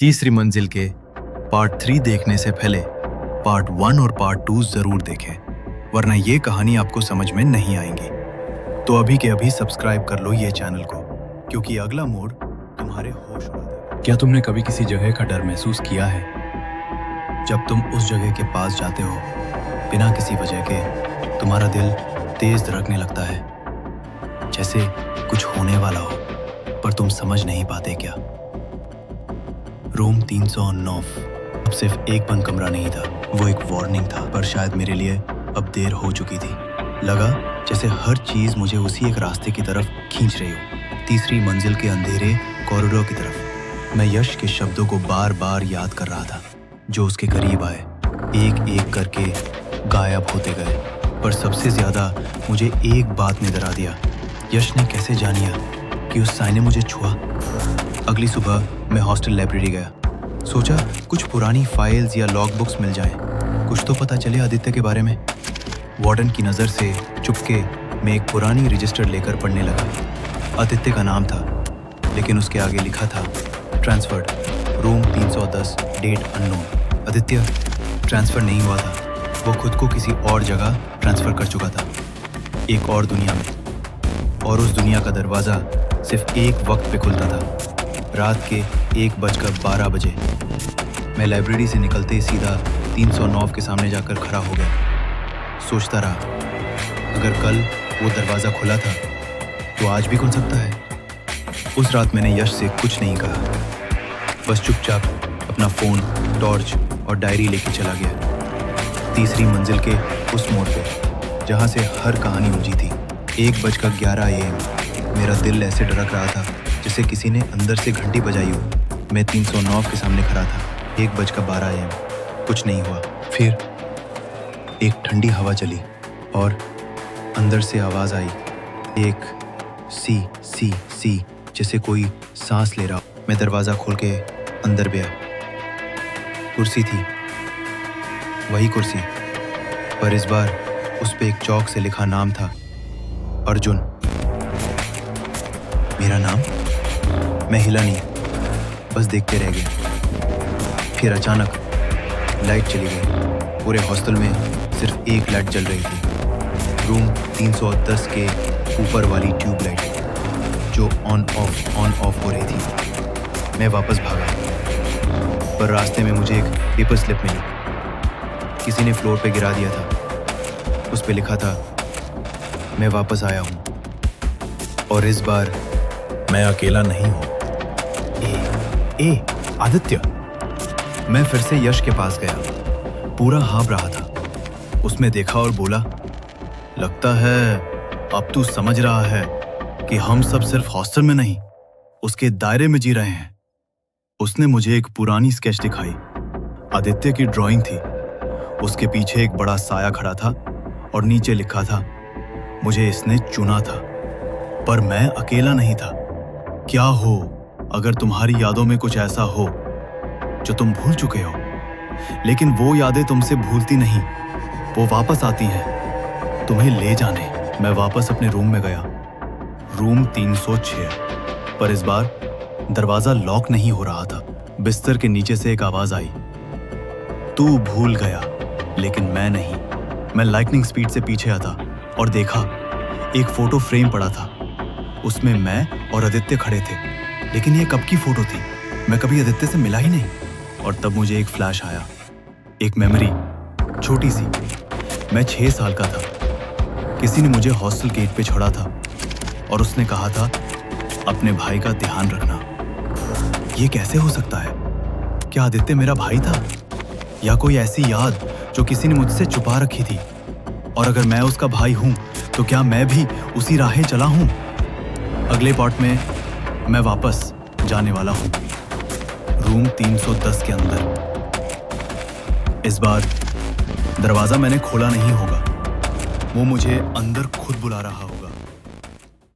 तीसरी मंजिल के पार्ट 3 देखने से पहले पार्ट 1 और पार्ट 2 जरूर देखें, वरना ये कहानी आपको समझ में नहीं आएंगी। तो अभी के अभी सब्सक्राइब कर लो ये चैनल को, क्योंकि अगला मोड़ तुम्हारे होश उड़ा देगा। क्या तुमने कभी किसी जगह का डर महसूस किया है? जब तुम उस जगह के पास जाते हो, बिना किसी वजह के तुम्हारा दिल तेज धड़कने लगता है, जैसे कुछ होने वाला हो, पर तुम समझ नहीं पाते क्या। रूम 309 अब सिर्फ एक बंद कमरा नहीं था, वो एक वार्निंग था, पर शायद मेरे लिए अब देर हो चुकी थी। लगा जैसे हर चीज मुझे उसी एक रास्ते की तरफ खींच रही हो, तीसरी मंजिल के अंधेरे कॉरिडोर की तरफ। मैं यश के शब्दों को बार बार याद कर रहा था, जो उसके करीब आए, एक एक करके गायब होते गए। पर सबसे ज्यादा मुझे एक बात ने डरा दिया, यश ने कैसे जान लिया कि उस साई ने मुझे छुआ। अगली सुबह मैं हॉस्टल लाइब्रेरी गया, सोचा कुछ पुरानी फाइल्स या लॉग बुक्स मिल जाएं, कुछ तो पता चले आदित्य के बारे में। वार्डन की नज़र से चुपके मैं एक पुरानी रजिस्टर लेकर पढ़ने लगा। आदित्य का नाम था, लेकिन उसके आगे लिखा था transferred, room 310, date unknown. Aditya transfer नहीं हुआ था, वो खुद को किसी और जगह ट्रांसफ़र कर चुका था, एक और दुनिया में। और उस दुनिया का दरवाज़ा सिर्फ एक वक्त पे खुलता था, रात के 1:12 बजे। मैं लाइब्रेरी से निकलते ही सीधा 309 के सामने जाकर खड़ा हो गया। सोचता रहा, अगर कल वो दरवाज़ा खुला था तो आज भी खुल सकता है। उस रात मैंने यश से कुछ नहीं कहा, बस चुपचाप अपना फ़ोन, टॉर्च और डायरी लेके चला गया तीसरी मंजिल के उस मोड़ पे, जहाँ से हर कहानी उलझी थी। 1:11 AM मेरा दिल ऐसे धड़क रहा था जैसे किसी ने अंदर से घंटी बजाई हो। मैं 309 के सामने खड़ा था। 1:12 AM, कुछ नहीं हुआ। फिर एक ठंडी हवा चली और अंदर से आवाज़ आई, एक सी सी सी, जैसे कोई सांस ले रहा। मैं दरवाज़ा खोल के अंदर गया। कुर्सी थी, वही कुर्सी, पर इस बार उस पे एक चौक से लिखा नाम था, अर्जुन। मेरा नाम? मैं हिला नहीं, बस देखते रह गया। फिर अचानक लाइट चली गई। पूरे हॉस्टल में सिर्फ एक लाइट जल रही थी, रूम 310 के ऊपर वाली ट्यूब लाइट, जो ऑन ऑफ हो रही थी। मैं वापस भागा, पर रास्ते में मुझे एक पेपर स्लिप मिली। किसी ने फ्लोर पे गिरा दिया था। उस पे लिखा था, मैं वापस आया हूँ, और इस बार मैं अकेला नहीं हूँ। ए आदित्य। मैं फिर से यश के पास गया, पूरा हाँफ रहा था। उसमें देखा और बोला, लगता है अब तू समझ रहा है कि हम सब सिर्फ हॉस्टल में नहीं, उसके दायरे में जी रहे हैं। उसने मुझे एक पुरानी स्केच दिखाई। आदित्य की ड्राइंग थी, उसके पीछे एक बड़ा साया खड़ा था और नीचे लिखा था, मुझे इसने चुना था, पर मैं अकेला नहीं था। क्या हो अगर तुम्हारी यादों में कुछ ऐसा हो जो तुम भूल चुके हो, लेकिन वो यादें तुमसे भूलती नहीं, वो वापस आती हैं तुम्हें ले जाने। मैं वापस अपने रूम में गया, रूम 306, पर इस बार दरवाजा लॉक नहीं हो रहा था। बिस्तर के नीचे से एक आवाज आई, तू भूल गया लेकिन मैं नहीं। मैं लाइटनिंग स्पीड से पीछे आता और देखा एक फोटो फ्रेम पड़ा था, उसमें मैं और आदित्य खड़े थे। लेकिन ये कब की फोटो थी? मैं कभी आदित्य से मिला ही नहीं। और तब मुझे एक फ्लैश आया, एक मेमोरी, छोटी सी। मैं 6 साल का था, किसी ने मुझे हॉस्टल गेट पे छोड़ा था और उसने कहा था, अपने भाई का ध्यान रखना। ये कैसे हो सकता है? क्या आदित्य मेरा भाई था, या कोई ऐसी याद जो किसी ने मुझसे छुपा रखी थी? और अगर मैं उसका भाई हूं तो क्या मैं भी उसी राहें चला हूं? अगले पार्ट में मैं वापस जाने वाला हूं, रूम 310 के अंदर। इस बार दरवाजा मैंने खोला नहीं होगा, वो मुझे अंदर खुद बुला रहा होगा।